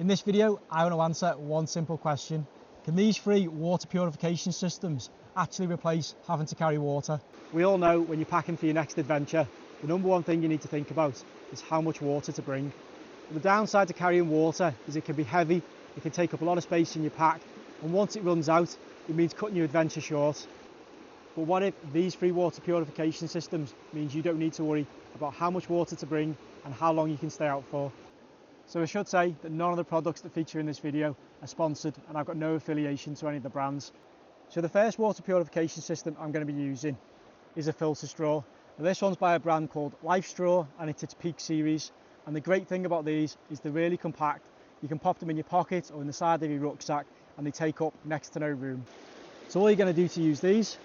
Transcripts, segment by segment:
In this video, I want to answer one simple question. Can these free water purification systems actually replace having to carry water? We all know when you're packing for your next adventure, the number one thing you need to think about is how much water to bring. The downside to carrying water is it can be heavy, it can take up a lot of space in your pack, and once it runs out, it means cutting your adventure short. But what if these free water purification systems means you don't need to worry about how much water to bring and how long you can stay out for? So I should say that none of the products that feature in this video are sponsored, and I've got no affiliation to any of the brands. So the first water purification system I'm going to be using is a filter straw. Now this one's by a brand called Life Straw, and it's its Peak series. And the great thing about these is they're really compact. You can pop them in your pocket or in the side of your rucksack, and they take up next to no room. So all you're going to do to use these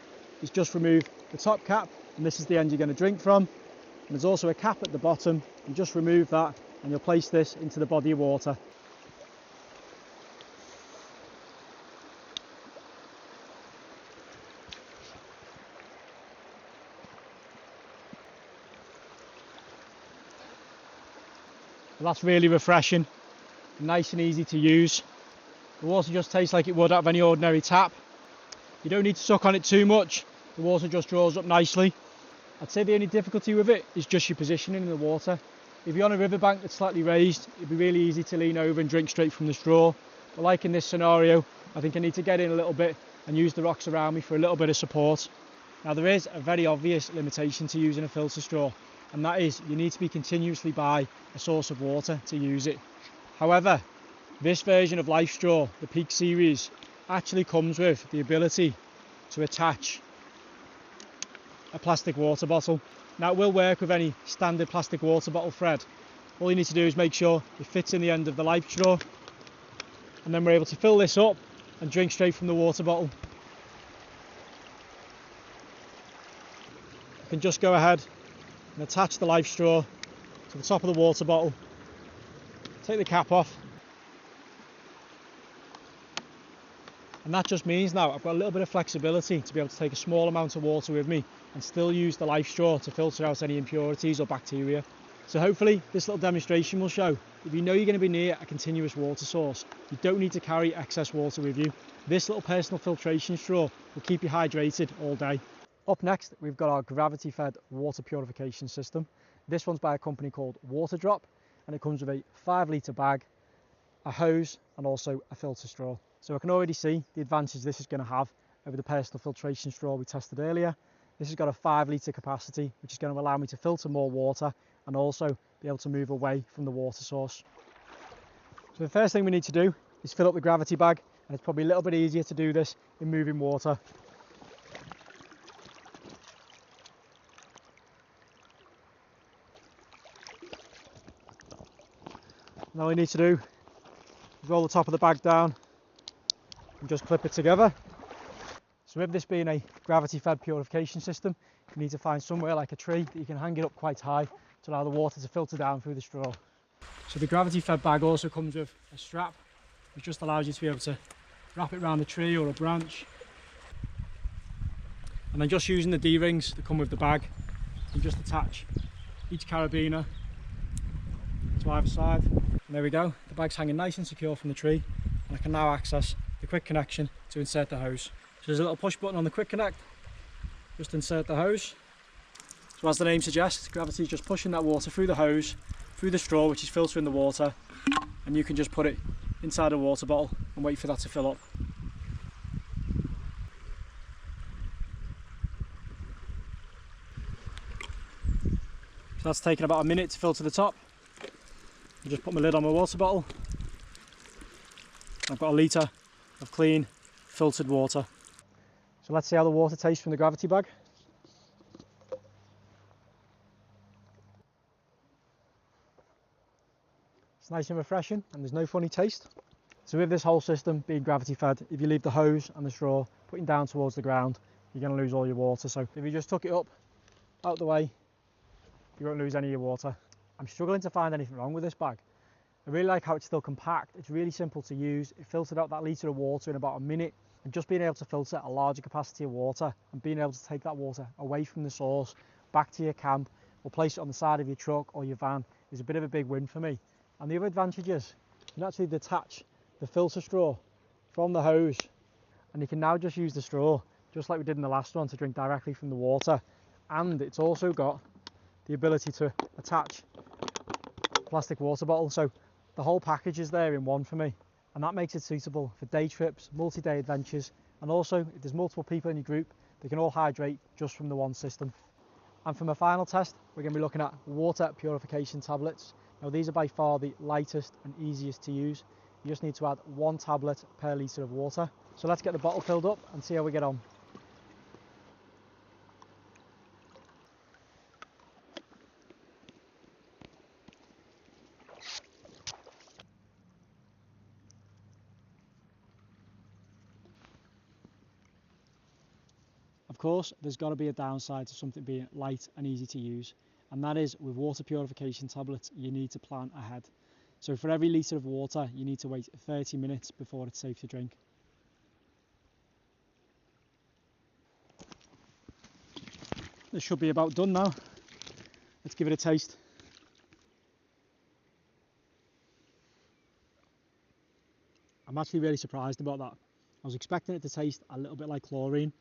is just remove the top cap, and this is the end you're going to drink from. And there's also a cap at the bottom. You just remove that and you'll place this into the body of water. Well, that's really refreshing, nice and easy to use. The water just tastes like it would out of any ordinary tap. You don't need to suck on it too much, the water just draws up nicely. I'd say the only difficulty with it is just your positioning in the water. If you're on a riverbank that's slightly raised, it'd be really easy to lean over and drink straight from the straw. But like in this scenario, I think I need to get in a little bit and use the rocks around me for a little bit of support. Now there is a very obvious limitation to using a filter straw, and that is you need to be continuously by a source of water to use it. However, this version of Life Straw, the Peak series, actually comes with the ability to attach a plastic water bottle. Now it will work with any standard plastic water bottle thread. All you need to do is make sure it fits in the end of the Life Straw, and then we're able to fill this up and drink straight from the water bottle. You can just go ahead and attach the Life Straw to the top of the water bottle, take the cap off, and that just means now I've got a little bit of flexibility to be able to take a small amount of water with me and still use the Life Straw to filter out any impurities or bacteria. So hopefully this little demonstration will show if you know you're going to be near a continuous water source, you don't need to carry excess water with you. This little personal filtration straw will keep you hydrated all day. Up next, we've got our gravity-fed water purification system. This one's by a company called Water Drop, and it comes with a 5-litre bag, a hose, and also a filter straw. So I can already see the advantage this is going to have over the personal filtration straw we tested earlier. This has got a 5-litre capacity, which is going to allow me to filter more water and also be able to move away from the water source. So the first thing we need to do is fill up the gravity bag, and it's probably a little bit easier to do this in moving water. Now all we need to do is roll the top of the bag down and just clip it together. So with this being a gravity-fed purification system, you need to find somewhere like a tree that you can hang it up quite high to allow the water to filter down through the straw. So the gravity-fed bag also comes with a strap, which just allows you to be able to wrap it around a tree or a branch. And then just using the D-rings that come with the bag, you just attach each carabiner to either side. And there we go, the bag's hanging nice and secure from the tree, and I can now access the quick connection to insert the hose. So there's a little push button on the quick connect, just insert the hose. So as the name suggests, gravity is just pushing that water through the hose, through the straw which is filtering the water, and you can just put it inside a water bottle and wait for that to fill up. So that's taken about a minute to fill to the top. I just put my lid on my water bottle. I've got a litre of clean filtered water. So let's see how the water tastes from the gravity bag. It's nice and refreshing, and there's no funny taste. So with this whole system being gravity fed, if you leave the hose and the straw putting down towards the ground, you're going to lose all your water. So if you just tuck it up out the way, you won't lose any of your water. I'm struggling to find anything wrong with this bag. I really like how it's still compact, it's really simple to use. It filtered out that litre of water in about a minute, and just being able to filter a larger capacity of water and being able to take that water away from the source, back to your camp, or place it on the side of your truck or your van is a bit of a big win for me. And the other advantages can actually detach the filter straw from the hose, and you can now just use the straw just like we did in the last one to drink directly from the water. And it's also got the ability to attach a plastic water bottle, so the whole package is there in one for me, and that makes it suitable for day trips, multi-day adventures, and also if there's multiple people in your group, they can all hydrate just from the one system. And for my final test, we're going to be looking at water purification tablets. Now these are by far the lightest and easiest to use. You just need to add 1 tablet per litre of water. So let's get the bottle filled up and see how we get on. Of course, there's got to be a downside to something being light and easy to use, and that is with water purification tablets, you need to plan ahead. So for every litre of water, you need to wait 30 minutes before it's safe to drink. This should be about done now. Let's give it a taste. I'm actually really surprised about that. I was expecting it to taste a little bit like chlorine,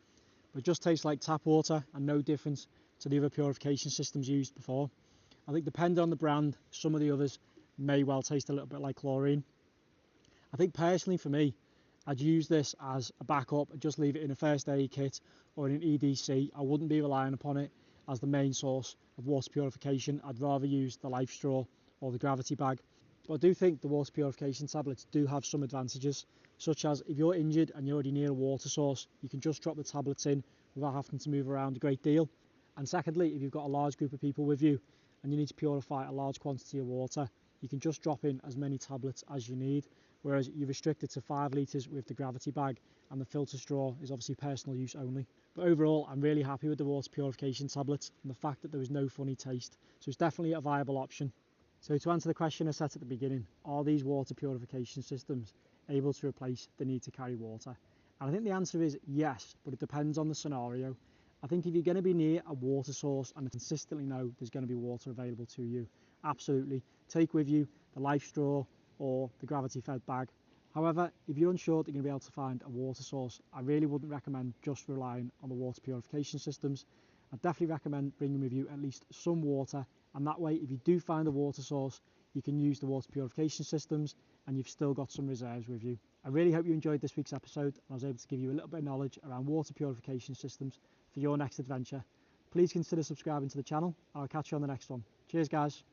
but it just tastes like tap water and no difference to the other purification systems used before. I think depending on the brand, some of the others may well taste a little bit like chlorine. I think personally for me, I'd use this as a backup and just leave it in a first aid kit or in an EDC. I wouldn't be relying upon it as the main source of water purification. I'd rather use the life straw or the gravity bag. But I do think the water purification tablets do have some advantages, such as if you're injured and you're already near a water source, you can just drop the tablets in without having to move around a great deal. And secondly, if you've got a large group of people with you and you need to purify a large quantity of water, you can just drop in as many tablets as you need, whereas you're restricted to 5 litres with the gravity bag, and the filter straw is obviously personal use only. But overall, I'm really happy with the water purification tablets and the fact that there was no funny taste, so it's definitely a viable option. So to answer the question I set at the beginning, are these water purification systems able to replace the need to carry water? And I think the answer is yes, but it depends on the scenario. I think if you're going to be near a water source and consistently know there's going to be water available to you, absolutely take with you the life straw or the gravity fed bag. However, if you're unsure that you're going to be able to find a water source, I really wouldn't recommend just relying on the water purification systems. I'd definitely recommend bringing with you at least some water, and that way if you do find a water source, you can use the water purification systems and you've still got some reserves with you. I really hope you enjoyed this week's episode and I was able to give you a little bit of knowledge around water purification systems for your next adventure. Please consider subscribing to the channel and I'll catch you on the next one. Cheers guys.